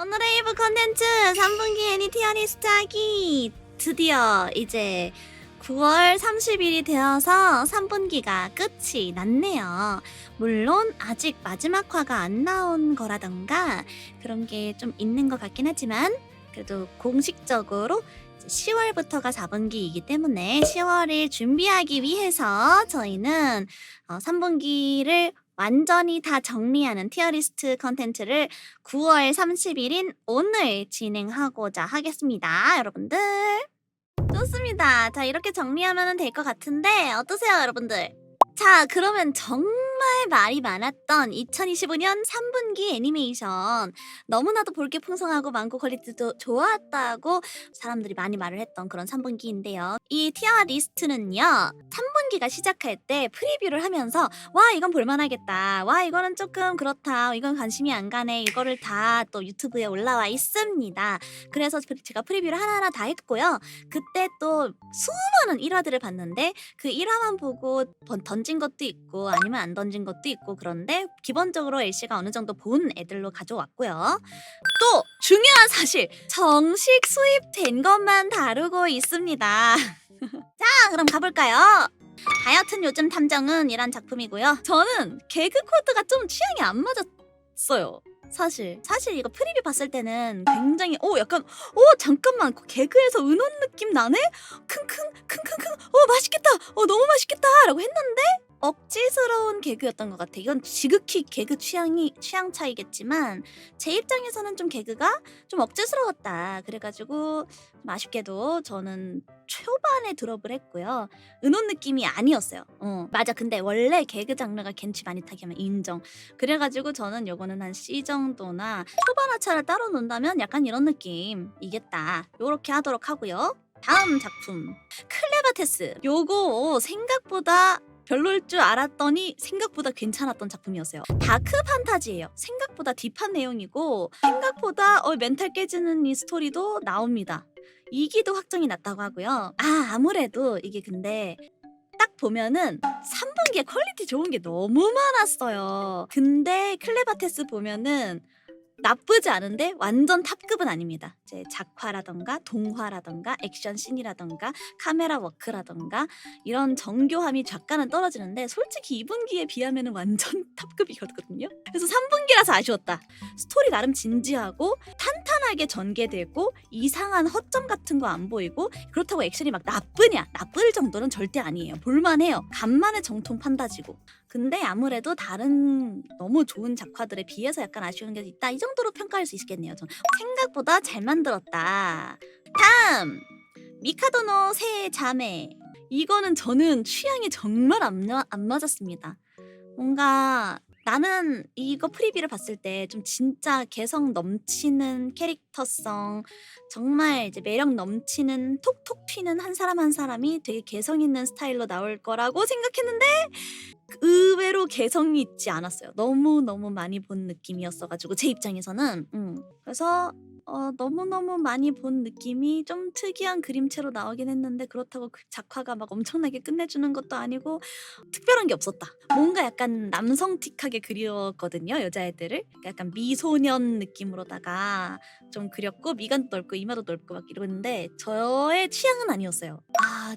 오늘의 1부 컨텐츠 3분기 애니 티어리스트 하기. 드디어 이제 9월 30일이 되어서 3분기가 끝이 났네요. 물론 아직 마지막 화가 안 나온 거라던가 그런 게 좀 있는 것 같긴 하지만 그래도 공식적으로 10월부터가 4분기이기 때문에 10월을 준비하기 위해서 저희는 3분기를 완전히 다 정리하는 티어리스트 컨텐츠를 9월 30일인 오늘 진행하고자 하겠습니다. 여러분들 좋습니다. 자, 이렇게 정리하면 될 것 같은데 어떠세요, 여러분들? 자, 그러면 정말 말이 많았던 2025년 3분기 애니메이션, 너무나도 볼 게 풍성하고 많고 퀄리티도 좋았다고 사람들이 많이 말을 했던 그런 3분기인데요. 이 티어 리스트는요, 3분기가 시작할 때 프리뷰를 하면서 와, 이건 볼만하겠다, 와, 이거는 조금 그렇다, 이건 관심이 안 가네, 이거를 다 또 유튜브에 올라와 있습니다. 그래서 제가 프리뷰를 하나하나 다 했고요. 그때 또 수많은 1화들을 봤는데 그 1화만 보고 던진 것도 있고 아니면 안 던진 것도 있고, 그런데 기본적으로 LC가 어느 정도 본 애들로 가져왔고요. 또 중요한 사실, 정식 수입된 것만 다루고 있습니다. 자, 그럼 가볼까요? 하여튼 요즘 탐정은 이란 작품이고요. 저는 개그 코드가 좀 취향이 안 맞았어요. 사실 이거 프리뷰 봤을 때는 굉장히 약간 잠깐만, 개그에서 은혼 느낌 나네? 킁킁킁킁킁 맛있겠다, 너무 맛있겠다 라고 했는데 억지스러운 개그였던 것 같아. 이건 지극히 개그 취향 차이겠지만 제 입장에서는 좀 개그가 좀 억지스러웠다. 그래가지고 좀 아쉽게도 저는 초반에 드롭을 했고요. 은혼 느낌이 아니었어요. 맞아. 근데 원래 개그 장르가 겐치 많이 타기 하면 인정. 그래가지고 저는 요거는 한 C 정도나 초반 하차를 따로 논다면 약간 이런 느낌이겠다, 요렇게 하도록 하고요. 다음 작품 클레바테스. 요거 생각보다 별로일 줄 알았더니 생각보다 괜찮았던 작품이었어요. 다크 판타지예요. 생각보다 딥한 내용이고 생각보다 멘탈 깨지는 이 스토리도 나옵니다. 2기도 확정이 났다고 하고요. 아무래도 이게 근데 딱 보면은 3분기에 퀄리티 좋은 게 너무 많았어요. 근데 클레바테스 보면은 나쁘지 않은데 완전 탑급은 아닙니다. 이제 작화라던가 동화라던가 액션씬이라던가 카메라 워크라던가 이런 정교함이 약간은 떨어지는데 솔직히 2분기에 비하면 완전 탑급이거든요. 그래서 3분기라서 아쉬웠다. 스토리 나름 진지하고 탄탄하게 전개되고 이상한 허점 같은 거 안 보이고, 그렇다고 액션이 막 나쁠 정도는 절대 아니에요. 볼만해요. 간만에 정통 판다지고. 근데 아무래도 다른 너무 좋은 작화들에 비해서 약간 아쉬운 게 있다, 이 정도로 평가할 수 있겠네요. 전 생각보다 잘 만들었다. 다음 미카도노 새 자매. 이거는 저는 취향이 정말 안 맞았습니다. 뭔가 나는 이거 프리뷰를 봤을 때 좀 진짜 개성 넘치는 캐릭터성, 정말 이제 매력 넘치는 톡톡 튀는 한 사람 한 사람이 되게 개성 있는 스타일로 나올 거라고 생각했는데 의외로 개성이 있지 않았어요. 너무너무 많이 본 느낌이었어가지고 제 입장에서는 그래서 너무너무 많이 본 느낌이 좀 특이한 그림체로 나오긴 했는데 그렇다고 그 작화가 막 엄청나게 끝내주는 것도 아니고 특별한 게 없었다. 뭔가 약간 남성틱하게 그렸거든요, 여자애들을. 약간 미소년 느낌으로다가 좀 그렸고 미간도 넓고 이마도 넓고 막 이러는데 저의 취향은 아니었어요.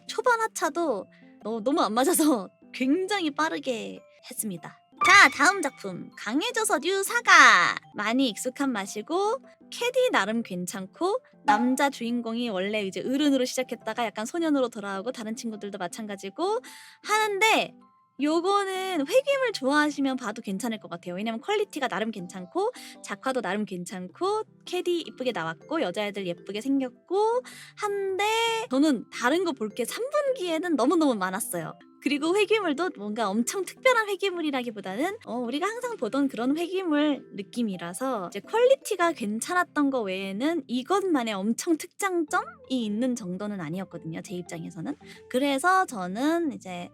초반 하차도 너무 안 맞아서 굉장히 빠르게 했습니다. 자, 다음 작품 강해져서 뉴 사가. 많이 익숙한 맛이고 캐디 나름 괜찮고, 남자 주인공이 원래 이제 어른으로 시작했다가 약간 소년으로 돌아오고 다른 친구들도 마찬가지고 하는데, 요거는 회귀물 좋아하시면 봐도 괜찮을 것 같아요. 왜냐면 퀄리티가 나름 괜찮고 작화도 나름 괜찮고 캐디 이쁘게 나왔고 여자애들 예쁘게 생겼고 한데 저는 다른 거 볼 게 3분기에는 너무너무 많았어요. 그리고 회귀물도 뭔가 엄청 특별한 회귀물이라기보다는 우리가 항상 보던 그런 회귀물 느낌이라서 이제 퀄리티가 괜찮았던 거 외에는 이것만의 엄청 특장점이 있는 정도는 아니었거든요, 제 입장에서는. 그래서 저는 이제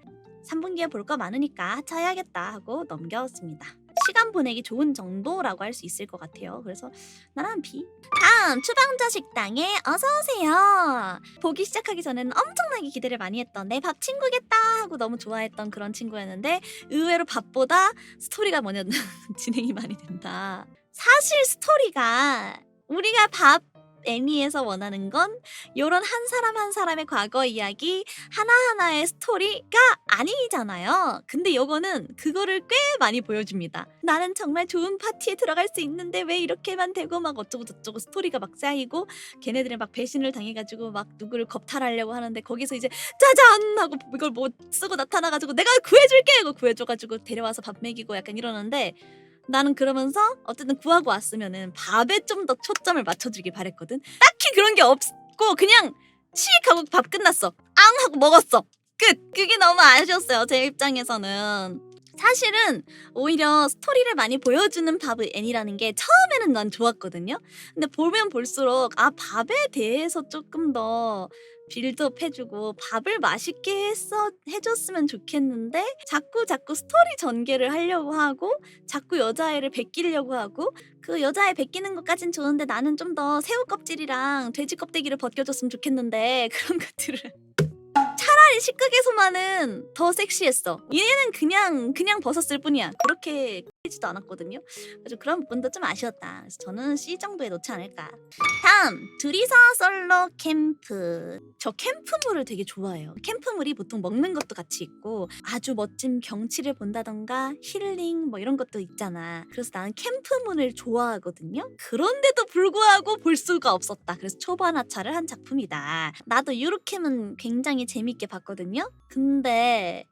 3분기에 볼 거 많으니까 하차해야겠다 하고 넘겼습니다. 시간 보내기 좋은 정도라고 할 수 있을 것 같아요. 그래서 나는 B. 다음 추방자 식당에 어서오세요. 보기 시작하기 전에는 엄청나게 기대를 많이 했던 내 밥 친구겠다 하고 너무 좋아했던 그런 친구였는데 의외로 밥보다 스토리가 진행이 많이 된다. 사실 스토리가 우리가 밥 애니에서 원하는 건 요런 한 사람 한 사람의 과거 이야기 하나하나의 스토리가 아니잖아요. 근데 요거는 그거를 꽤 많이 보여줍니다. 나는 정말 좋은 파티에 들어갈 수 있는데 왜 이렇게만 되고 막 어쩌고 저쩌고 스토리가 막 쌓이고 걔네들은 막 배신을 당해가지고 막 누구를 겁탈하려고 하는데 거기서 이제 짜잔 하고 이걸 못 쓰고 나타나가지고 내가 구해줄게 하고 구해줘가지고 데려와서 밥 먹이고 약간 이러는데 나는 그러면서 어쨌든 구하고 왔으면은 밥에 좀 더 초점을 맞춰주길 바랬거든. 딱히 그런 게 없고 그냥 칙 하고 밥 끝났어. 앙 하고 먹었어. 끝. 그게 너무 아쉬웠어요. 제 입장에서는. 사실은 오히려 스토리를 많이 보여주는 밥의 애니라는 게 처음에는 난 좋았거든요. 근데 보면 볼수록 아 밥에 대해서 조금 더 빌드업 해주고 밥을 맛있게 해줬으면 좋겠는데 자꾸 스토리 전개를 하려고 하고 자꾸 여자애를 베끼려고 하고 그 여자애 베끼는 것까진 좋은데 나는 좀 더 새우 껍질이랑 돼지 껍데기를 벗겨줬으면 좋겠는데 그런 것들을 차라리 식극에서만은 더 섹시했어. 얘는 그냥 벗었을 뿐이야. 그렇게 하지도 않았거든요. 그래서 그런 부분도 좀 아쉬웠다. 그래서 저는 C 정도에 놓지 않을까. 다음 둘이서 솔로 캠프. 저 캠프물을 되게 좋아해요. 캠프물이 보통 먹는 것도 같이 있고 아주 멋진 경치를 본다던가 힐링 뭐 이런 것도 있잖아. 그래서 나는 캠프물을 좋아하거든요. 그런데도 불구하고 볼 수가 없었다. 그래서 초반 하차를 한 작품이다. 나도 유로캠은 굉장히 재밌게 봤거든요. 근데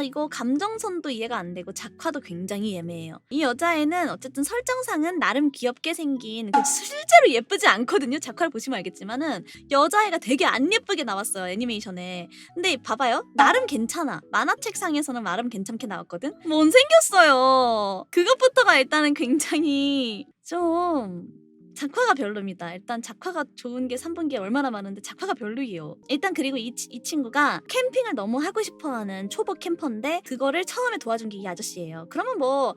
이거 감정선도 이해가 안 되고 작화도 굉장히 애매해요. 이 여자애는 어쨌든 설정상은 나름 귀엽게 생긴 실제로 예쁘지 않거든요. 작화를 보시면 알겠지만은 여자애가 되게 안 예쁘게 나왔어요. 애니메이션에. 근데 봐봐요. 나름 괜찮아. 만화책상에서는 나름 괜찮게 나왔거든. 못생겼어요. 그것부터가 일단은 굉장히 좀 작화가 별로입니다. 일단 작화가 좋은 게 3분기에 얼마나 많은데 작화가 별로예요. 일단 그리고 이 친구가 캠핑을 너무 하고 싶어하는 초보 캠퍼인데 그거를 처음에 도와준 게 이 아저씨예요. 그러면 뭐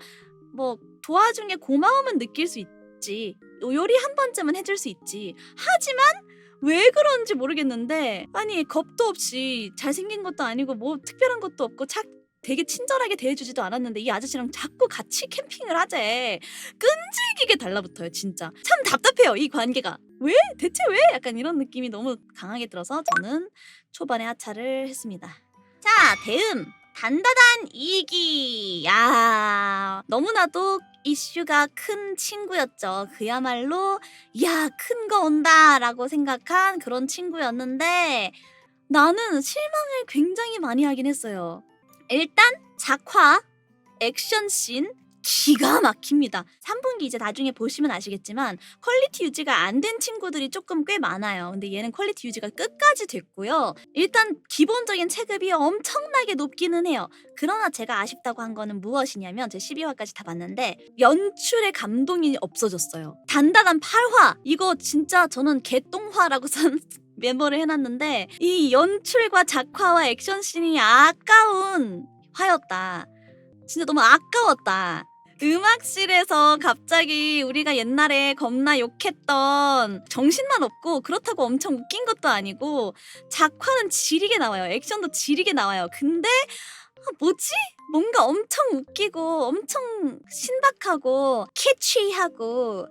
도와준 게 고마움은 느낄 수 있지. 요리 한 번쯤은 해줄 수 있지. 하지만 왜 그런지 모르겠는데 아니 겁도 없이 잘생긴 것도 아니고 뭐 특별한 것도 없고 되게 친절하게 대해주지도 않았는데 이 아저씨랑 자꾸 같이 캠핑을 하재. 끈질기게 달라붙어요 진짜. 참 답답해요 이 관계가. 왜? 대체 왜? 약간 이런 느낌이 너무 강하게 들어서 저는 초반에 하차를 했습니다. 자 다음 단다단 2기. 야 너무나도 이슈가 큰 친구였죠. 그야말로 야 큰 거 온다 라고 생각한 그런 친구였는데 나는 실망을 굉장히 많이 하긴 했어요. 일단 작화, 액션씬 기가 막힙니다. 3분기 이제 나중에 보시면 아시겠지만 퀄리티 유지가 안 된 친구들이 조금 꽤 많아요. 근데 얘는 퀄리티 유지가 끝까지 됐고요. 일단 기본적인 체급이 엄청나게 높기는 해요. 그러나 제가 아쉽다고 한 거는 무엇이냐면 제 12화까지 다 봤는데 연출의 감동이 없어졌어요. 단단한 8화 이거 진짜 저는 개똥화라고 선 메모를 해놨는데 이 연출과 작화와 액션씬이 아까운 화였다. 진짜 너무 아까웠다. 음악실에서 갑자기 우리가 옛날에 겁나 욕했던 정신만 없고 그렇다고 엄청 웃긴 것도 아니고 작화는 지리게 나와요. 액션도 지리게 나와요. 근데 뭐지? 뭔가 엄청 웃기고 엄청 신박하고 캐치하고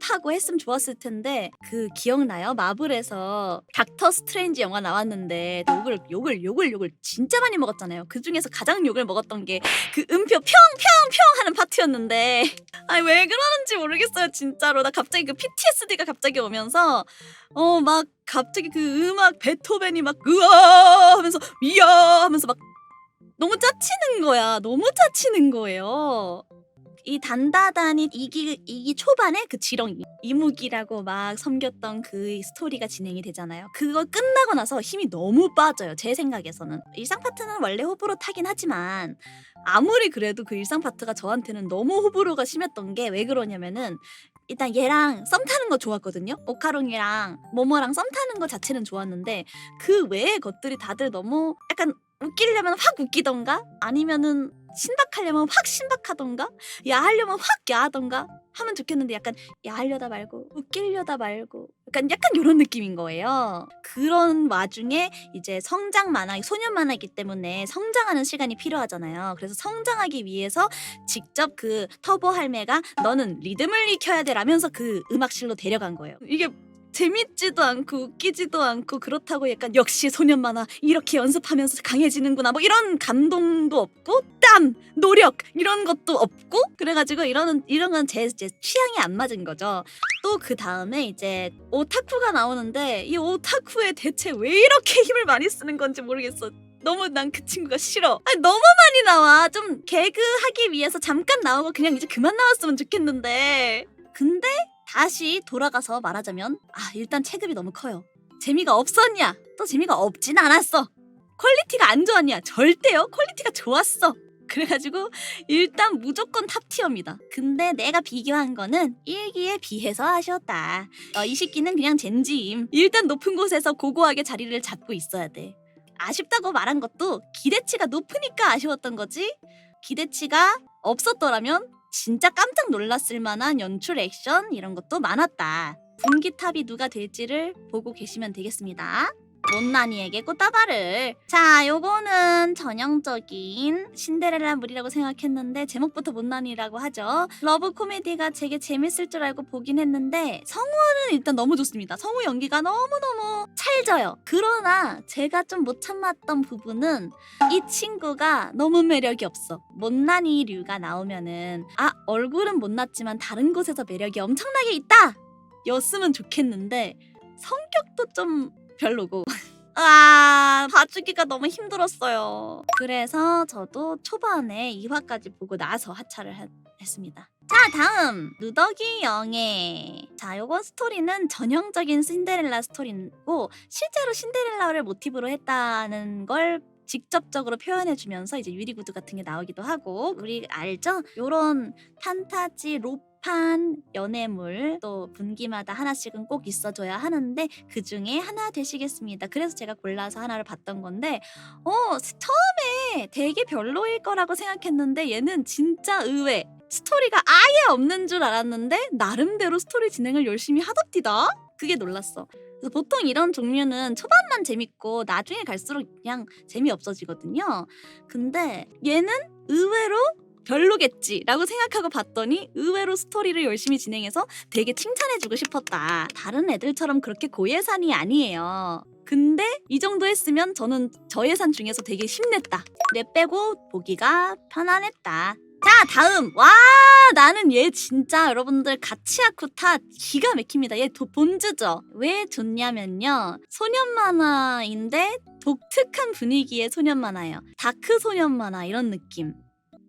힙하고 했으면 좋았을 텐데 그 기억나요? 마블에서 닥터 스트레인지 영화 나왔는데 욕을 진짜 많이 먹었잖아요. 그 중에서 가장 욕을 먹었던 게 그 음표 평평평 하는 파트였는데 아니 왜 그러는지 모르겠어요 진짜로. 나 갑자기 그 PTSD가 갑자기 오면서 막 갑자기 그 음악 베토벤이 막 으아 하면서 이야 하면서 막 너무 짜치는 거야. 너무 짜치는 거예요. 이 단다단이 2기 초반에 그 지렁이 이무기라고 막 섬겼던 그 스토리가 진행이 되잖아요. 그거 끝나고 나서 힘이 너무 빠져요. 제 생각에서는. 일상 파트는 원래 호불호 타긴 하지만 아무리 그래도 그 일상 파트가 저한테는 너무 호불호가 심했던 게 왜 그러냐면은 일단 얘랑 썸 타는 거 좋았거든요. 오카롱이랑 모모랑 썸 타는 거 자체는 좋았는데 그 외의 것들이 다들 너무 약간 웃기려면 확 웃기던가 아니면은 신박하려면 확 신박하던가 야하려면 확 야하던가 하면 좋겠는데 약간 야하려다 말고 웃기려다 말고 약간 요런 느낌인 거예요. 그런 와중에 이제 성장 만화, 소년 만화이기 때문에 성장하는 시간이 필요하잖아요. 그래서 성장하기 위해서 직접 그 터보 할매가 너는 리듬을 익혀야 돼 라면서 그 음악실로 데려간 거예요. 이게 재밌지도 않고 웃기지도 않고 그렇다고 약간 역시 소년 만화 이렇게 연습하면서 강해지는구나 뭐 이런 감동도 없고 땀, 노력 이런 것도 없고 그래가지고 이런 건 제 취향이 안 맞은 거죠. 또 그 다음에 이제 오타쿠가 나오는데 이 오타쿠에 대체 왜 이렇게 힘을 많이 쓰는 건지 모르겠어. 너무 난 그 친구가 싫어. 아니, 너무 많이 나와. 좀 개그 하기 위해서 잠깐 나오고 그냥 이제 그만 나왔으면 좋겠는데. 근데 다시 돌아가서 말하자면 일단 체급이 너무 커요. 재미가 없었냐? 또 재미가 없진 않았어. 퀄리티가 안 좋았냐? 절대요. 퀄리티가 좋았어. 그래가지고 일단 무조건 탑티어입니다. 근데 내가 비교한 거는 1기에 비해서 아쉬웠다. 이 새끼는 그냥 젠지임. 일단 높은 곳에서 고고하게 자리를 잡고 있어야 돼. 아쉽다고 말한 것도 기대치가 높으니까 아쉬웠던 거지. 기대치가 없었더라면 진짜 깜짝 놀랐을 만한 연출, 액션 이런 것도 많았다. 분기 탑이 누가 될지를 보고 계시면 되겠습니다. 못난이에게 꽃다발을. 자, 요거는 전형적인 신데렐라물이라고 생각했는데 제목부터 못난이라고 하죠. 러브 코미디가 되게 재밌을 줄 알고 보긴 했는데 성우는 일단 너무 좋습니다. 성우 연기가 너무너무 찰져요. 그러나 제가 좀 못 참았던 부분은 이 친구가 너무 매력이 없어. 못난이류가 나오면은 얼굴은 못났지만 다른 곳에서 매력이 엄청나게 있다! 였으면 좋겠는데 성격도 좀 별로고 봐주기가 너무 힘들었어요. 그래서 저도 초반에 2화까지 보고 나서 하차를 했습니다. 자, 다음 누더기 영애. 자, 요거 스토리는 전형적인 신데렐라 스토리고 실제로 신데렐라를 모티브로 했다는 걸 직접적으로 표현해주면서 이제 유리구두 같은 게 나오기도 하고 우리 알죠? 요런 판타지 로판 연애물 또 분기마다 하나씩은 꼭 있어줘야 하는데 그 중에 하나 되시겠습니다. 그래서 제가 골라서 하나를 봤던 건데 처음에 되게 별로일 거라고 생각했는데 얘는 진짜 의외. 스토리가 아예 없는 줄 알았는데 나름대로 스토리 진행을 열심히 하답디다. 그게 놀랐어. 그래서 보통 이런 종류는 초반만 재밌고 나중에 갈수록 그냥 재미없어지거든요. 근데 얘는 의외로 별로겠지라고 생각하고 봤더니 의외로 스토리를 열심히 진행해서 되게 칭찬해주고 싶었다. 다른 애들처럼 그렇게 고예산이 아니에요. 근데 이 정도 했으면 저는 저예산 중에서 되게 힘냈다. 뇌 빼고 보기가 편안했다. 자, 다음. 나는 얘 진짜 여러분들 가치아쿠타 기가 막힙니다. 얘 본즈죠. 왜 좋냐면요. 소년 만화인데 독특한 분위기의 소년 만화예요. 다크 소년 만화 이런 느낌.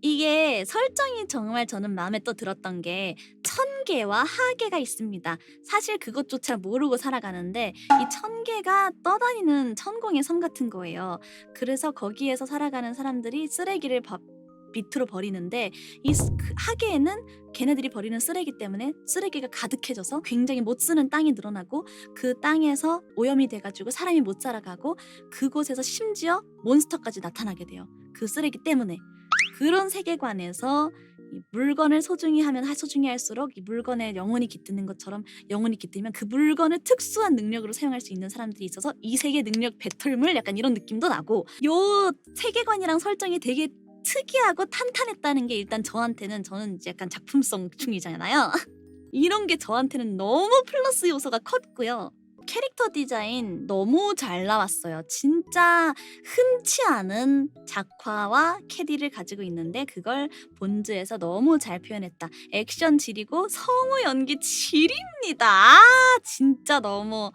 이게 설정이 정말 저는 마음에 또 들었던 게 천계와 하계가 있습니다. 사실 그것조차 모르고 살아가는데 이 천계가 떠다니는 천공의 섬 같은 거예요. 그래서 거기에서 살아가는 사람들이 쓰레기를 밑으로 버리는데 이 하계에는 걔네들이 버리는 쓰레기 때문에 쓰레기가 가득해져서 굉장히 못 쓰는 땅이 늘어나고 그 땅에서 오염이 돼가지고 사람이 못 살아가고 그곳에서 심지어 몬스터까지 나타나게 돼요. 그 쓰레기 때문에. 그런 세계관에서 이 물건을 소중히 하면 소중히 할수록 이 물건에 영혼이 깃드는 것처럼 영혼이 깃들면 그 물건을 특수한 능력으로 사용할 수 있는 사람들이 있어서 이 세계 능력 배틀물 약간 이런 느낌도 나고 요 세계관이랑 설정이 되게 특이하고 탄탄했다는 게 일단 저는 이제 약간 작품성 충이잖아요. 이런 게 저한테는 너무 플러스 요소가 컸고요. 캐릭터 디자인 너무 잘 나왔어요. 진짜 흔치 않은 작화와 캐디를 가지고 있는데 그걸 본즈에서 너무 잘 표현했다. 액션 질이고 성우 연기 질입니다. 진짜 너무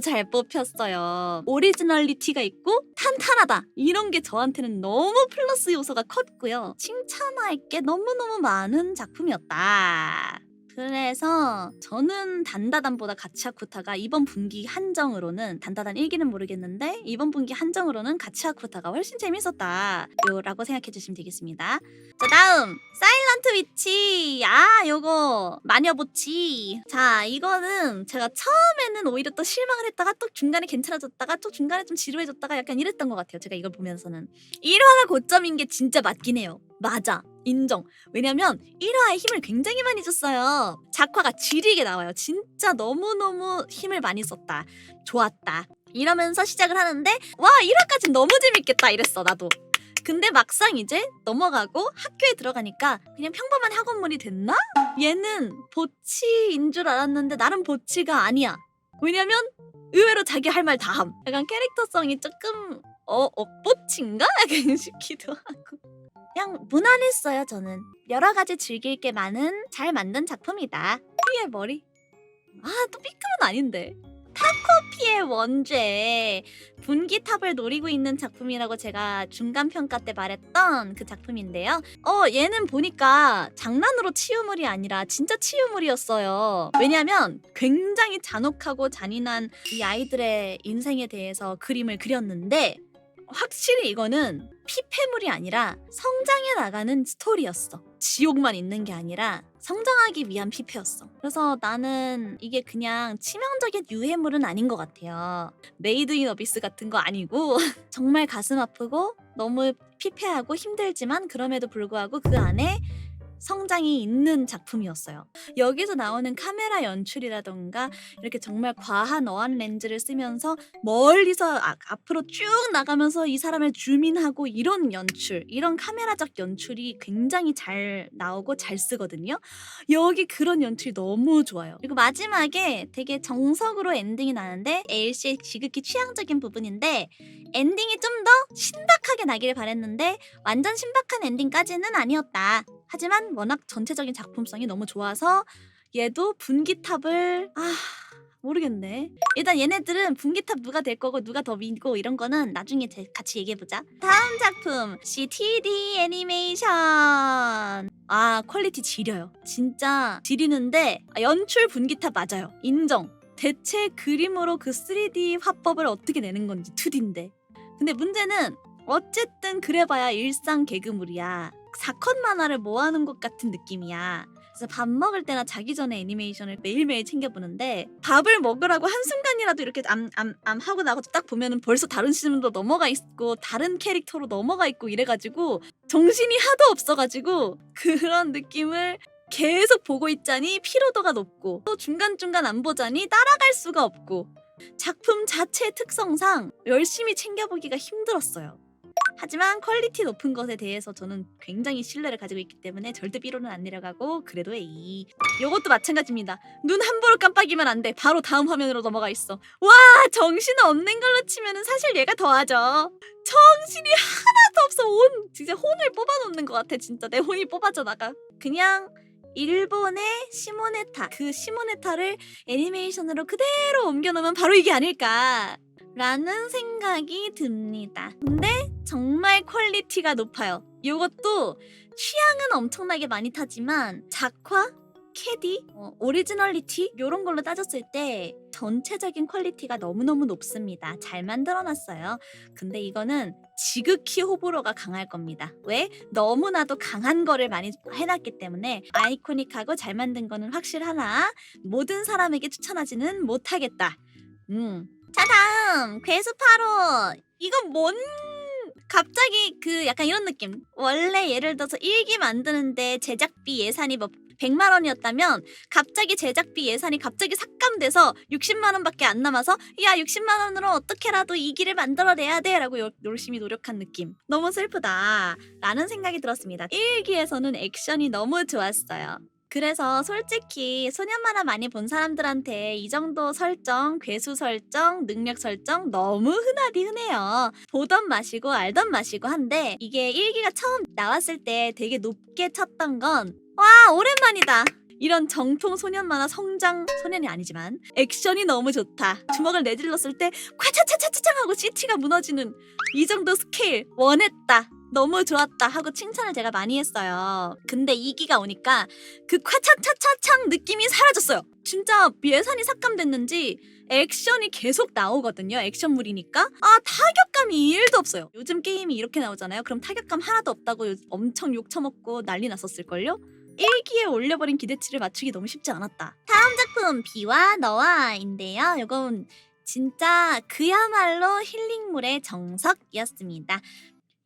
잘 뽑혔어요. 오리지널리티가 있고 탄탄하다. 이런 게 저한테는 너무 플러스 요소가 컸고요. 칭찬할 게 너무너무 많은 작품이었다. 그래서 저는 단다단보다 가치아쿠타가 이번 분기 한정으로는 단다단 1기는 모르겠는데 이번 분기 한정으로는 가치아쿠타가 훨씬 재밌었다 라고 생각해 주시면 되겠습니다. 자, 다음 사일런트 위치. 요거 마녀보치. 자, 이거는 제가 처음에는 오히려 또 실망을 했다가 또 중간에 괜찮아졌다가 또 중간에 좀 지루해졌다가 약간 이랬던 것 같아요. 제가 이걸 보면서는 1화가 고점인 게 진짜 맞긴 해요. 맞아. 인정. 왜냐면 1화에 힘을 굉장히 많이 줬어요. 작화가 지리게 나와요. 진짜 너무너무 힘을 많이 썼다. 좋았다. 이러면서 시작을 하는데 와 1화까진 너무 재밌겠다 이랬어 나도. 근데 막상 이제 넘어가고 학교에 들어가니까 그냥 평범한 학원물이 됐나? 얘는 보치인 줄 알았는데 나름 보치가 아니야. 왜냐면 의외로 자기 할 말 다 함. 약간 캐릭터성이 조금 억보치인가? 약간 싶기도 하고. 그냥 무난했어요 저는. 여러 가지 즐길 게 많은 잘 만든 작품이다. 피의 머리. 또 B급은 아닌데. 타코피의 원죄 분기탑을 노리고 있는 작품이라고 제가 중간평가 때 말했던 그 작품인데요. 얘는 보니까 장난으로 치유물이 아니라 진짜 치유물이었어요. 왜냐면 굉장히 잔혹하고 잔인한 이 아이들의 인생에 대해서 그림을 그렸는데 확실히 이거는 피폐물이 아니라 성장해 나가는 스토리였어. 지옥만 있는 게 아니라 성장하기 위한 피폐였어. 그래서 나는 이게 그냥 치명적인 유해물은 아닌 것 같아요. 메이드 인 어비스 같은 거 아니고 정말 가슴 아프고 너무 피폐하고 힘들지만 그럼에도 불구하고 그 안에 성장이 있는 작품이었어요. 여기서 나오는 카메라 연출이라던가 이렇게 정말 과한 어안 렌즈를 쓰면서 멀리서 앞으로 쭉 나가면서 이 사람을 줌인하고 이런 연출, 이런 카메라적 연출이 굉장히 잘 나오고 잘 쓰거든요. 여기 그런 연출이 너무 좋아요. 그리고 마지막에 되게 정석으로 엔딩이 나는데 에일씨의 지극히 취향적인 부분인데 엔딩이 좀 더 신박하게 나기를 바랬는데 완전 신박한 엔딩까지는 아니었다. 하지만 워낙 전체적인 작품성이 너무 좋아서 얘도 분기탑을 모르겠네. 일단 얘네들은 분기탑 누가 될 거고 누가 더 믿고 이런 거는 나중에 같이 얘기해보자. 다음 작품 CTD 애니메이션. 퀄리티 지려요. 진짜 지리는데 연출 분기탑 맞아요. 인정. 대체 그림으로 그 3D 화법을 어떻게 내는 건지 2D인데. 근데 문제는 어쨌든 그래봐야 일상 개그물이야. 사컷 만화를 모아놓은 것 같은 느낌이야. 그래서 밥 먹을 때나 자기 전에 애니메이션을 매일매일 챙겨보는데 밥을 먹으라고 한순간이라도 이렇게 하고 나고 딱 보면은 벌써 다른 시즌으로 넘어가 있고 다른 캐릭터로 넘어가 있고 이래가지고 정신이 하도 없어가지고 그런 느낌을 계속 보고 있자니 피로도가 높고 또 중간중간 안 보자니 따라갈 수가 없고 작품 자체의 특성상 열심히 챙겨보기가 힘들었어요. 하지만 퀄리티 높은 것에 대해서 저는 굉장히 신뢰를 가지고 있기 때문에 절대 삐로는 안 내려가고 그래도 A. 이것도 마찬가지입니다. 눈 함부로 깜빡이면 안 돼. 바로 다음 화면으로 넘어가 있어. 와 정신 없는 걸로 치면은 사실 얘가 더하죠. 정신이 하나도 없어. 진짜 혼을 뽑아놓는 것 같아. 진짜 내 혼이 뽑아져 나가. 그냥 일본의 시모네타, 그 시모네타를 애니메이션으로 그대로 옮겨놓으면 바로 이게 아닐까 라는 생각이 듭니다. 근데 정말 퀄리티가 높아요. 이것도 취향은 엄청나게 많이 타지만 작화, 캐디, 오리지널리티 이런 걸로 따졌을 때 전체적인 퀄리티가 너무너무 높습니다. 잘 만들어놨어요. 근데 이거는 지극히 호불호가 강할 겁니다. 왜? 너무나도 강한 거를 많이 해놨기 때문에 아이코닉하고 잘 만든 거는 확실하나 모든 사람에게 추천하지는 못하겠다. 자 다음 괴수파로. 이건 갑자기 약간 이런 느낌. 원래 예를 들어서 1기 만드는데 제작비 예산이 100만 원이었다면 갑자기 제작비 예산이 갑자기 삭감돼서 60만 원밖에 안 남아서 야 60만 원으로 어떻게라도 2기를 만들어내야 돼 라고 열심히 노력한 느낌. 너무 슬프다 라는 생각이 들었습니다. 1기에서는 액션이 너무 좋았어요. 그래서 솔직히 소년 만화 많이 본 사람들한테 이 정도 설정, 괴수 설정, 능력 설정 너무 흔해요. 보던 맛이고 알던 맛이고 한데 이게 1기가 처음 나왔을 때 되게 높게 쳤던 건 와 오랜만이다. 이런 정통 소년 만화 성장 소년이 아니지만 액션이 너무 좋다. 주먹을 내질렀을 때 콰차차차차창 하고 CT가 무너지는 이 정도 스케일 원했다. 너무 좋았다 하고 칭찬을 제가 많이 했어요. 근데 2기가 오니까 그 콰차차차창 느낌이 사라졌어요. 진짜 예산이 삭감됐는지 액션이 계속 나오거든요. 액션물이니까 타격감이 1도 없어요. 요즘 게임이 이렇게 나오잖아요. 그럼 타격감 하나도 없다고 엄청 욕 처먹고 난리 났었을걸요? 1기에 올려버린 기대치를 맞추기 너무 쉽지 않았다. 다음 작품 비와 너와인데요. 이건 진짜 그야말로 힐링물의 정석이었습니다.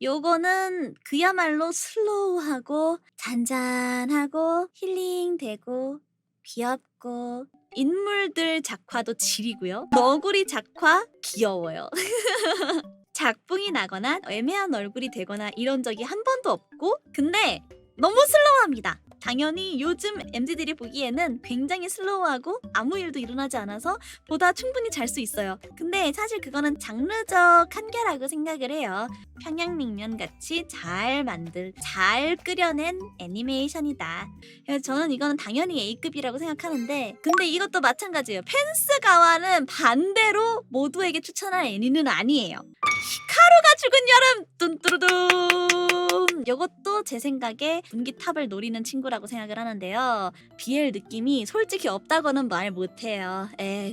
요거는 그야말로 슬로우하고 잔잔하고 힐링되고 귀엽고 인물들 작화도 지리고요. 너구리 작화 귀여워요. 작붕이 나거나 애매한 얼굴이 되거나 이런 적이 한 번도 없고 근데 너무 슬로우합니다. 당연히 요즘 MZ들이 보기에는 굉장히 슬로우하고 아무 일도 일어나지 않아서 보다 충분히 잘 수 있어요. 근데 사실 그거는 장르적 한계라고 생각을 해요. 평양냉면 같이 잘 끓여낸 애니메이션이다. 그래서 저는 이거는 당연히 A급이라고 생각하는데 근데 이것도 마찬가지예요. 펜스가와는 반대로 모두에게 추천할 애니는 아니에요. 히카루가 죽은 여름 뚠뚜루둥 이것도 제 생각에 분기 탑을 노리는 친구라고 생각을 하는데요. BL 느낌이 솔직히 없다고는 말 못해요.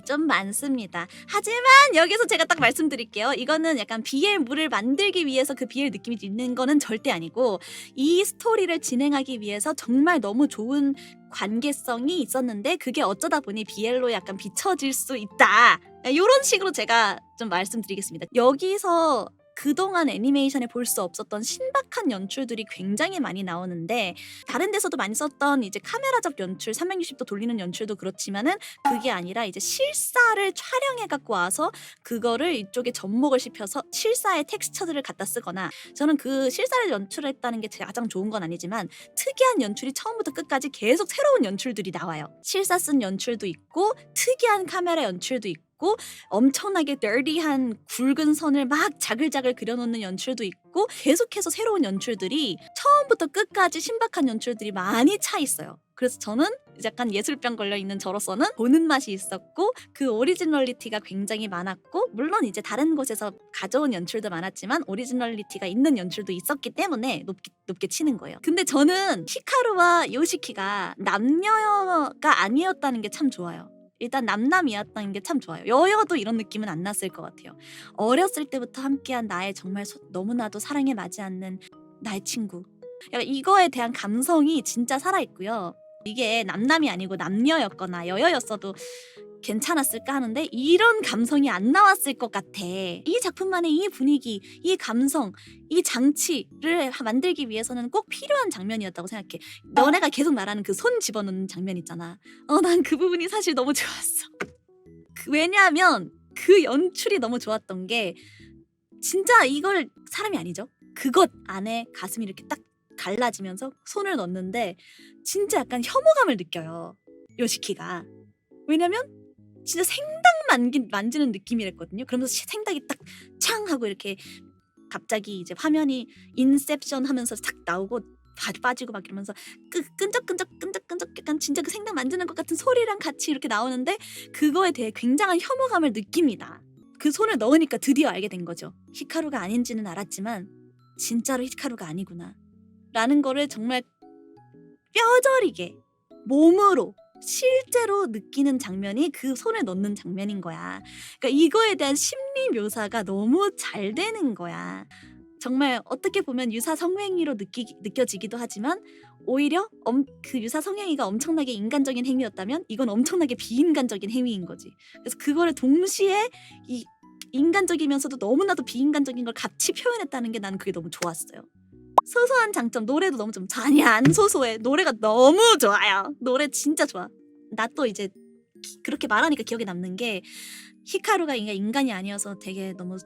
좀 많습니다. 하지만 여기서 제가 딱 말씀드릴게요. 이거는 약간 BL물을 만들기 위해서 그 BL 느낌이 있는 거는 절대 아니고 이 스토리를 진행하기 위해서 정말 너무 좋은 관계성이 있었는데 그게 어쩌다 보니 BL로 약간 비춰질 수 있다. 이런 식으로 제가 좀 말씀드리겠습니다. 여기서 그동안 애니메이션에 볼 수 없었던 신박한 연출들이 굉장히 많이 나오는데 다른 데서도 많이 썼던 이제 카메라적 연출, 360도 돌리는 연출도 그렇지만은 그게 아니라 이제 실사를 촬영해 갖고 와서 그거를 이쪽에 접목을 씹혀서 실사의 텍스처들을 갖다 쓰거나 저는 그 실사를 연출했다는 게 가장 좋은 건 아니지만 특이한 연출이 처음부터 끝까지 계속 새로운 연출들이 나와요. 실사 쓴 연출도 있고 특이한 카메라 연출도 있고 엄청나게 dirty한 굵은 선을 막 자글자글 그려놓는 연출도 있고 계속해서 새로운 연출들이 처음부터 끝까지 신박한 연출들이 많이 차 있어요. 그래서 저는 약간 예술병 걸려있는 저로서는 보는 맛이 있었고 그 오리지널리티가 굉장히 많았고 물론 이제 다른 곳에서 가져온 연출도 많았지만 오리지널리티가 있는 연출도 있었기 때문에 높게 치는 거예요. 근데 저는 히카루와 요시키가 남녀가 아니었다는 게 참 좋아요. 일단 남남이었다는 게 참 좋아요. 여여도 이런 느낌은 안 났을 것 같아요. 어렸을 때부터 함께한 나의 정말 너무나도 사랑에 맞지 않는 나의 친구. 약간 이거에 대한 감성이 진짜 살아있고요. 이게 남남이 아니고 남녀였거나 여여였어도 괜찮았을까 하는데 이런 감성이 안 나왔을 것 같아. 이 작품만의 이 분위기, 이 감성, 이 장치를 만들기 위해서는 꼭 필요한 장면이었다고 생각해. 너네가 계속 말하는 그 손 집어넣는 장면 있잖아. 난 그 부분이 사실 너무 좋았어. 왜냐하면 그 연출이 너무 좋았던 게 진짜 이걸 사람이 아니죠. 그것 안에 가슴이 이렇게 딱 갈라지면서 손을 넣는데 진짜 약간 혐오감을 느껴요. 요시키가. 왜냐면 진짜 생닭 만지는 느낌이랬거든요. 그러면서 생닭이 딱 창 하고 이렇게 갑자기 이제 화면이 인셉션 하면서 탁 나오고 빠지고 막 이러면서 끈적끈적 약간 진짜 그 생닭 만지는 것 같은 소리랑 같이 이렇게 나오는데 그거에 대해 굉장한 혐오감을 느낍니다. 그 손을 넣으니까 드디어 알게 된 거죠. 히카루가 아닌지는 알았지만 진짜로 히카루가 아니구나 라는 거를 정말 뼈저리게 몸으로 실제로 느끼는 장면이 그 손을 넣는 장면인 거야. 그러니까 이거에 대한 심리 묘사가 너무 잘 되는 거야. 정말 어떻게 보면 유사 성행위로 느껴지기도 하지만 오히려 그 유사 성행위가 엄청나게 인간적인 행위였다면 이건 엄청나게 비인간적인 행위인 거지. 그래서 그거를 동시에 이 인간적이면서도 너무나도 비인간적인 걸 같이 표현했다는 게 나는 그게 너무 좋았어요. 소소한 장점, 노래도 너무 좀 아니 안 소소해. 노래가 너무 좋아요. 노래 진짜 좋아. 나 또 이제 그렇게 말하니까 기억에 남는 게 히카루가 인간이 아니어서 되게 너무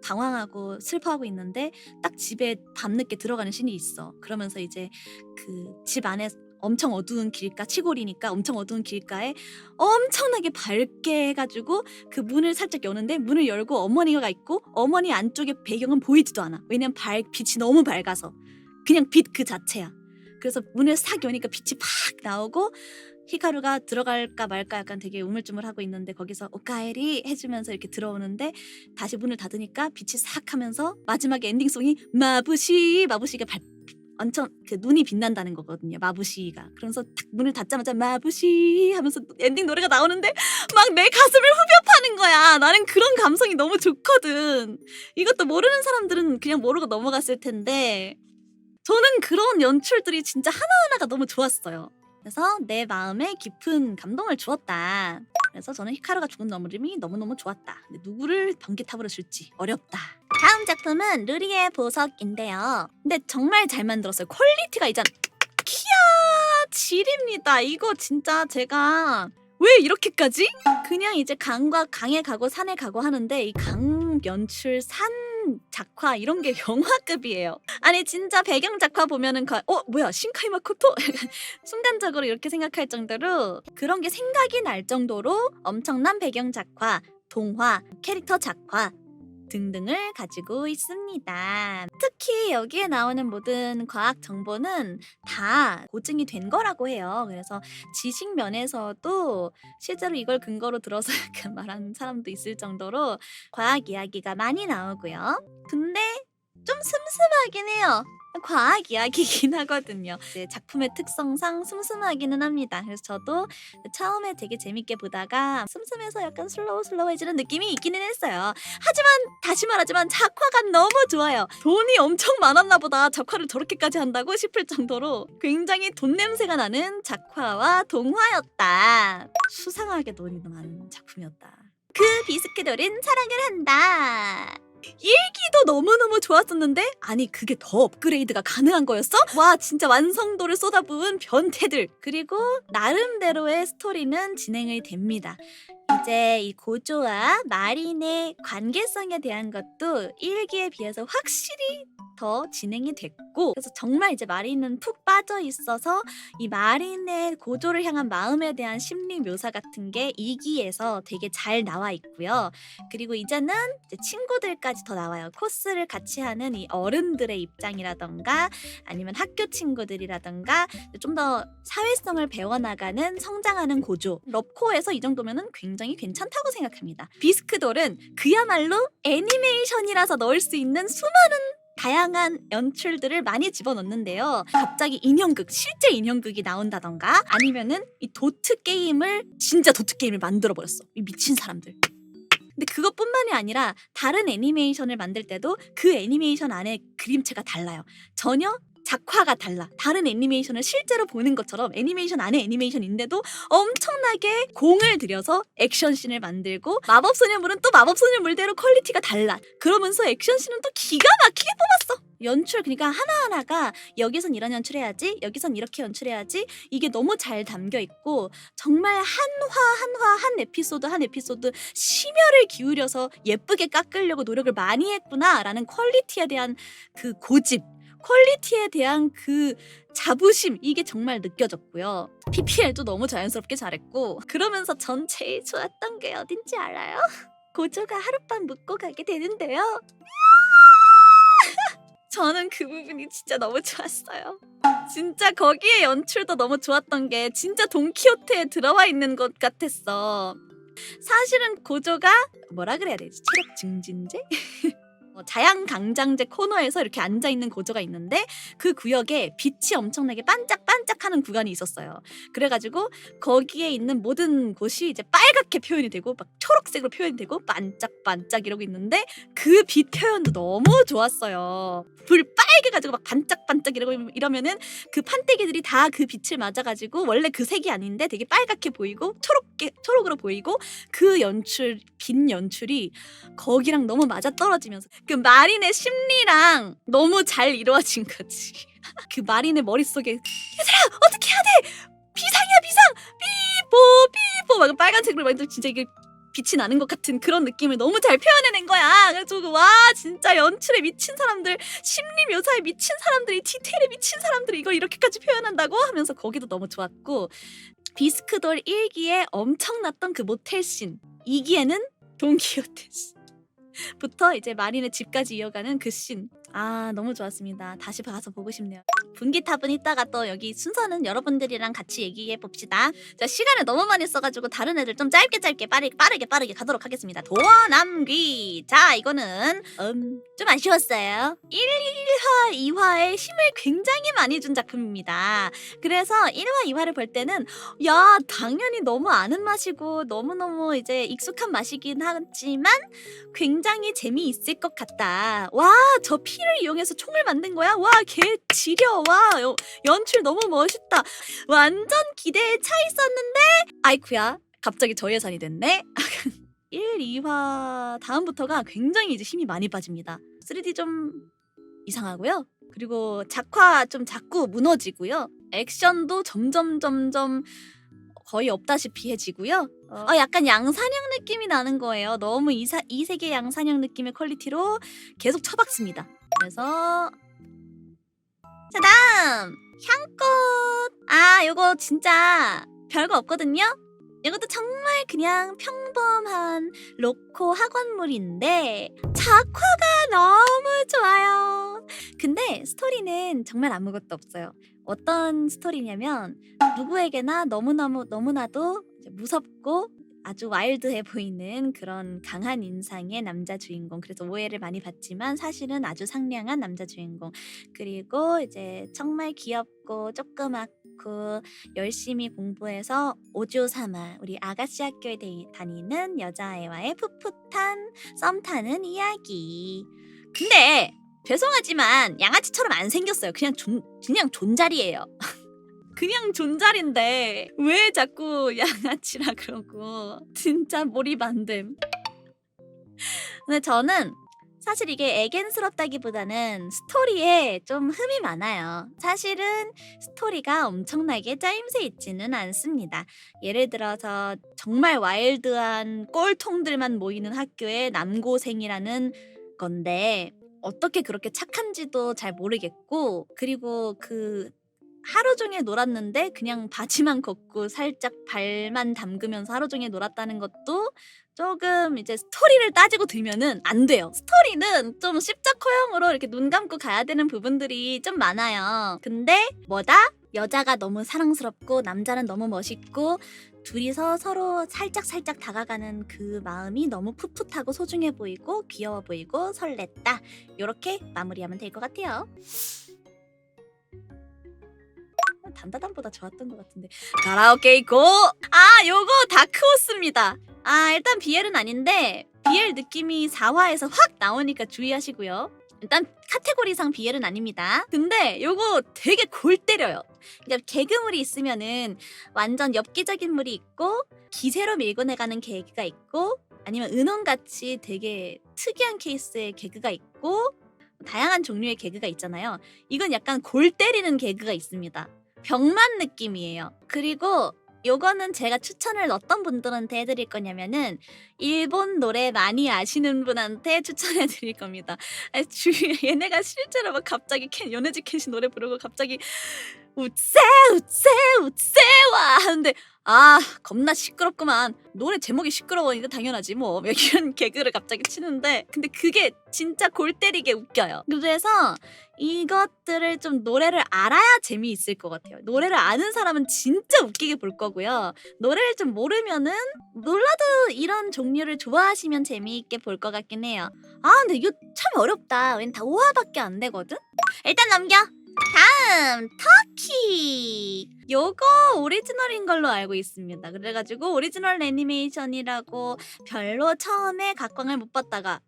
당황하고 슬퍼하고 있는데 딱 집에 밤늦게 들어가는 씬이 있어. 그러면서 이제 그 집 안에 엄청 어두운 길가, 시골이니까 엄청 어두운 길가에 엄청나게 밝게 해가지고 그 문을 살짝 여는데 문을 열고 어머니가 있고 어머니 안쪽에 배경은 보이지도 않아. 왜냐면 빛이 너무 밝아서 그냥 빛 그 자체야. 그래서 문을 싹 여니까 빛이 팍 나오고 히카루가 들어갈까 말까 약간 되게 우물쭈물하고 있는데 거기서 오카에리 해주면서 이렇게 들어오는데 다시 문을 닫으니까 빛이 싹 하면서 마지막에 엔딩송이 마부시가 엄청 그 눈이 빛난다는 거거든요. 마부시가. 그러면서 딱 문을 닫자마자 마부시 하면서 엔딩 노래가 나오는데 막 내 가슴을 후벼 파는 거야. 나는 그런 감성이 너무 좋거든. 이것도 모르는 사람들은 그냥 모르고 넘어갔을 텐데 저는 그런 연출들이 진짜 하나하나가 너무 좋았어요. 그래서 내 마음에 깊은 감동을 주었다. 그래서 저는 히카루가 죽은 너무림이 너무너무 좋았다. 근데 누구를 번개탑으로 줄지 어렵다. 다음 작품은 루리의 보석인데요. 근데 정말 잘 만들었어요. 퀄리티가 이전 키야 질입니다. 이거 진짜 제가 왜 이렇게까지? 그냥 이제 강과 강에 가고 산에 가고 하는데 이 강 연출 산 작화 이런 게 영화급이에요. 아니 진짜 배경 작화 보면은 뭐야 신카이 마코토? 순간적으로 이렇게 생각할 정도로 그런 게 생각이 날 정도로 엄청난 배경 작화, 동화, 캐릭터 작화 등등을 가지고 있습니다. 특히 여기에 나오는 모든 과학 정보는 다 고증이 된 거라고 해요. 그래서 지식 면에서도 실제로 이걸 근거로 들어서 약간 말하는 사람도 있을 정도로 과학 이야기가 많이 나오고요. 근데 좀 슴슴하긴 해요. 과학 이야기긴 하거든요. 이제 작품의 특성상 슴슴하기는 합니다. 그래서 저도 처음에 되게 재밌게 보다가 슴슴해서 약간 슬로우해지는 느낌이 있기는 했어요. 하지만 다시 말하지만 작화가 너무 좋아요. 돈이 엄청 많았나 보다 작화를 저렇게까지 한다고 싶을 정도로 굉장히 돈 냄새가 나는 작화와 동화였다. 수상하게 돈이 많은 작품이었다. 그 비스크돌은 사랑을 한다. 일기도 너무너무 좋았었는데 아니 그게 더 업그레이드가 가능한 거였어? 와 진짜 완성도를 쏟아부은 변태들. 그리고 나름대로의 스토리는 진행이 됩니다. 이제 이 고조와 마린의 관계성에 대한 것도 1기에 비해서 확실히 더 진행이 됐고 그래서 정말 이제 마린은 푹 빠져 있어서 이 마린의 고조를 향한 마음에 대한 심리 묘사 같은 게 2기에서 되게 잘 나와 있고요. 그리고 이제는 이제 친구들까지 더 나와요. 코스를 같이 하는 이 어른들의 입장이라던가 아니면 학교 친구들이라던가 좀 더 사회성을 배워나가는 성장하는 고조. 럽코에서 이 정도면은 굉장히 괜찮다고 생각합니다. 비스크돌은 그야말로 애니메이션이라서 넣을 수 있는 수많은 다양한 연출들을 많이 집어넣는데요. 갑자기 인형극, 실제 인형극이 나온다던가 아니면은 이 진짜 도트 게임을 만들어버렸어. 이 미친 사람들. 근데 그것뿐만이 아니라 다른 애니메이션을 만들 때도 그 애니메이션 안에 그림체가 달라요. 전혀 작화가 달라. 다른 애니메이션을 실제로 보는 것처럼 애니메이션 안에 애니메이션인데도 엄청나게 공을 들여서 액션씬을 만들고 마법소녀물은 또 마법소녀물대로 퀄리티가 달라. 그러면서 액션씬은 또 기가 막히게 뽑았어. 연출 그러니까 하나하나가 여기선 이런 연출해야지 여기선 이렇게 연출해야지 이게 너무 잘 담겨 있고 정말 한 에피소드 한 에피소드 심혈을 기울여서 예쁘게 깎으려고 노력을 많이 했구나라는 퀄리티에 대한 그 고집 퀄리티에 대한 그 자부심 이게 정말 느껴졌고요. PPL도 너무 자연스럽게 잘했고 그러면서 전 제일 좋았던 게 어딘지 알아요? 고조가 하룻밤 묵고 가게 되는데요. 저는 그 부분이 진짜 너무 좋았어요. 진짜 거기에 연출도 너무 좋았던 게 진짜 돈키호테에 들어와 있는 것 같았어. 사실은 고조가 뭐라 그래야 되지? 체력 증진제? 자양강장제 코너에서 이렇게 앉아있는 고조가 있는데 그 구역에 빛이 엄청나게 반짝반짝하는 구간이 있었어요. 그래가지고 거기에 있는 모든 곳이 이제 빨갛게 표현이 되고 막 초록색으로 표현이 되고 반짝반짝 이러고 있는데 그 빛 표현도 너무 좋았어요. 불 빨개가지고 막 반짝반짝 이러면은 그 판때기들이 다 그 빛을 맞아가지고 원래 그 색이 아닌데 되게 빨갛게 보이고 초록으로 보이고 그 연출 빛 연출이 거기랑 너무 맞아떨어지면서 그 마린의 심리랑 너무 잘 이루어진 거지. 그 마린의 머릿속에 얘들아 어떻게 해야 돼? 비상이야 비상! 삐뽀 막 빨간색으로 막 진짜 이게 빛이 나는 것 같은 그런 느낌을 너무 잘 표현해낸 거야. 그래가지고 와 진짜 연출에 미친 사람들 심리 묘사에 미친 사람들이 디테일에 미친 사람들이 이걸 이렇게까지 표현한다고 하면서 거기도 너무 좋았고 비스크돌 1기에 엄청났던 그 모텔씬 2기에는 돈키호테 부터 이제 마린의 집까지 이어가는 그 씬. 아 너무 좋았습니다. 다시 가서 보고 싶네요. 분기탑은 이따가 또 여기 순서는 여러분들이랑 같이 얘기해 봅시다. 자 시간을 너무 많이 써가지고 다른 애들 좀 짧게 빠르게 가도록 하겠습니다. 도어남귀. 자 이거는 좀 아쉬웠어요. 1화 2화에 힘을 굉장히 많이 준 작품입니다. 그래서 1화 2화를 볼 때는 야 당연히 너무 아는 맛이고 너무너무 이제 익숙한 맛이긴 하지만 굉장히 재미있을 것 같다. 와 저 피를 이용해서 총을 만든 거야? 와 개 지려. 와 연출 너무 멋있다. 완전 기대에 차 있었는데 아이쿠야 갑자기 저예산이 됐네? 1, 2화 다음부터가 굉장히 이제 힘이 많이 빠집니다. 3D 좀 이상하고요. 그리고 작화 좀 자꾸 무너지고요. 액션도 점점 거의 없다시피 해지고요. 약간 양산형 느낌이 나는 거예요. 너무 이세계 양산형 느낌의 퀄리티로 계속 쳐박습니다. 그래서 자, 다음 향꽃. 요거 진짜 별거 없거든요. 이것도 정말 그냥 평범한 로코 학원물인데 작화가 너무 좋아요. 근데 스토리는 정말 아무것도 없어요. 어떤 스토리냐면 누구에게나 너무나도 무섭고 아주 와일드해 보이는 그런 강한 인상의 남자 주인공. 그래서 오해를 많이 받지만 사실은 아주 상냥한 남자 주인공. 그리고 이제 정말 귀엽고 조그맣고 열심히 공부해서 오조사마, 우리 아가씨 학교에 다니는 여자아이와의 풋풋한 썸 타는 이야기. 근데 죄송하지만 양아치처럼 안 생겼어요. 그냥 존잘이에요. 그냥 존잘인데 왜 자꾸 양아치라 그러고. 진짜 몰입 안 됨. 근데 저는 사실 이게 애견스럽다기보다는 스토리에 좀 흠이 많아요. 사실은 스토리가 엄청나게 짜임새 있지는 않습니다. 예를 들어서 정말 와일드한 꼴통들만 모이는 학교의 남고생이라는 건데 어떻게 그렇게 착한지도 잘 모르겠고, 그리고 하루 종일 놀았는데 그냥 바지만 걷고 살짝 발만 담그면서 하루 종일 놀았다는 것도 조금 이제 스토리를 따지고 들면은 안 돼요. 스토리는 좀 십자커형으로 이렇게 눈 감고 가야 되는 부분들이 좀 많아요. 근데 뭐다? 여자가 너무 사랑스럽고 남자는 너무 멋있고 둘이서 서로 살짝 다가가는 그 마음이 너무 풋풋하고 소중해 보이고 귀여워 보이고 설렜다. 요렇게 마무리하면 될 것 같아요. 단다단보다 좋았던 것 같은데. 가라오케 이고! 요거 다크호스입니다. 일단 BL은 아닌데 BL 느낌이 4화에서 확 나오니까 주의하시고요. 일단 카테고리상 BL은 아닙니다. 근데 요거 되게 골 때려요. 그러니까 개그물이 있으면은 완전 엽기적인 물이 있고 기세로 밀고 나가는 개그가 있고 아니면 은혼같이 되게 특이한 케이스의 개그가 있고 다양한 종류의 개그가 있잖아요. 이건 약간 골 때리는 개그가 있습니다. 병만 느낌이에요. 그리고 요거는 제가 추천을 어떤 분들한테 해드릴 거냐면은 일본 노래 많이 아시는 분한테 추천해 드릴 겁니다. 얘네가 실제로 막 갑자기 요네즈 켄시 노래 부르고 갑자기 우세와 하는데 겁나 시끄럽구만. 노래 제목이 시끄러우니까 당연하지 뭐 이런 개그를 갑자기 치는데 근데 그게 진짜 골 때리게 웃겨요. 그래서 이것들을 좀 노래를 알아야 재미있을 것 같아요. 노래를 아는 사람은 진짜 웃기게 볼 거고요. 노래를 좀 모르면은 몰라도 이런 종류를 좋아하시면 재미있게 볼 것 같긴 해요. 근데 이거 참 어렵다. 왠 다 5화밖에 안 되거든? 일단 넘겨. 다음 터키. 요거 오리지널인 걸로 알고 있습니다. 그래가지고 오리지널 애니메이션이라고 별로 처음에 각광을 못 받다가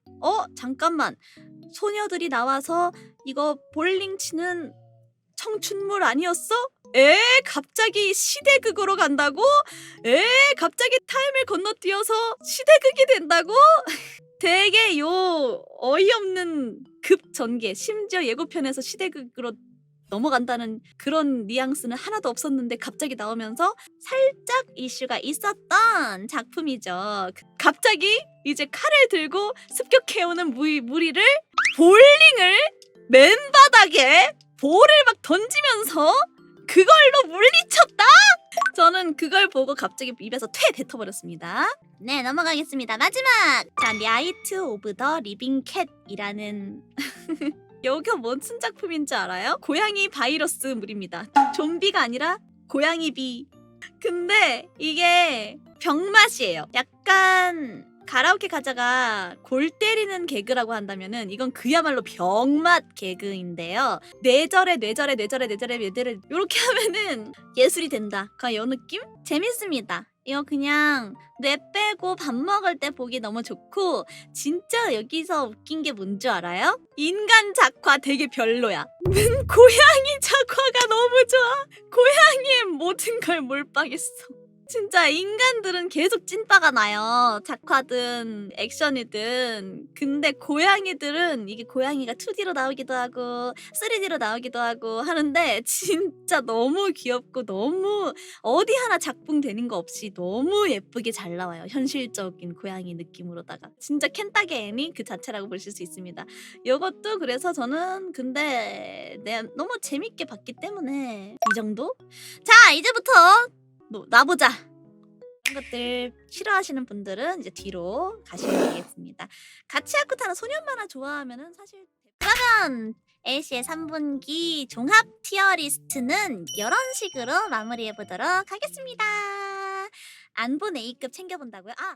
잠깐만, 소녀들이 나와서 이거 볼링 치는 청춘물 아니었어? 갑자기 시대극으로 간다고? 갑자기 타임을 건너뛰어서 시대극이 된다고? 되게 어이없는 급전개. 심지어 예고편에서 시대극으로 넘어간다는 그런 뉘앙스는 하나도 없었는데 갑자기 나오면서 살짝 이슈가 있었던 작품이죠. 갑자기 이제 칼을 들고 습격해오는 무리를 볼링을 맨바닥에 볼을 막 던지면서 그걸로 물리쳤다? 저는 그걸 보고 갑자기 입에서 뱉어버렸습니다. 네, 넘어가겠습니다. 마지막! 자, 나이트 오브 더 리빙 캣이라는 요거 무슨 작품인지 알아요? 고양이 바이러스 물입니다. 좀비가 아니라 고양이 비. 근데 이게 병맛이에요. 약간 가라오케 가자가 골 때리는 개그라고 한다면은 이건 그야말로 병맛 개그인데요. 뇌절에 요렇게 하면은 예술이 된다. 그냥 요 느낌? 재밌습니다. 이거 그냥 뇌 빼고 밥 먹을 때 보기 너무 좋고, 진짜 여기서 웃긴 게 뭔지 알아요? 인간 작화 되게 별로야. 고양이 작화가 너무 좋아. 고양이의 모든 걸 몰빵했어. 진짜 인간들은 계속 찐빠가 나요. 작화든 액션이든. 근데 고양이들은 이게 고양이가 2D로 나오기도 하고 3D로 나오기도 하고 하는데 진짜 너무 귀엽고 너무 어디 하나 작품되는 거 없이 너무 예쁘게 잘 나와요. 현실적인 고양이 느낌으로다가. 진짜 켄타게 애니 그 자체라고 보실 수 있습니다. 요것도 그래서 저는 근데 너무 재밌게 봤기 때문에 이 정도? 자, 이제부터 놔보자. 이런 것들 싫어하시는 분들은 이제 뒤로 가시면 되겠습니다. 가치아쿠타는 소년 만화 좋아하면은 사실 그러면 A씨의 3분기 종합 티어리스트는 이런 식으로 마무리해 보도록 하겠습니다. 안 본 A급 챙겨본다고요? 아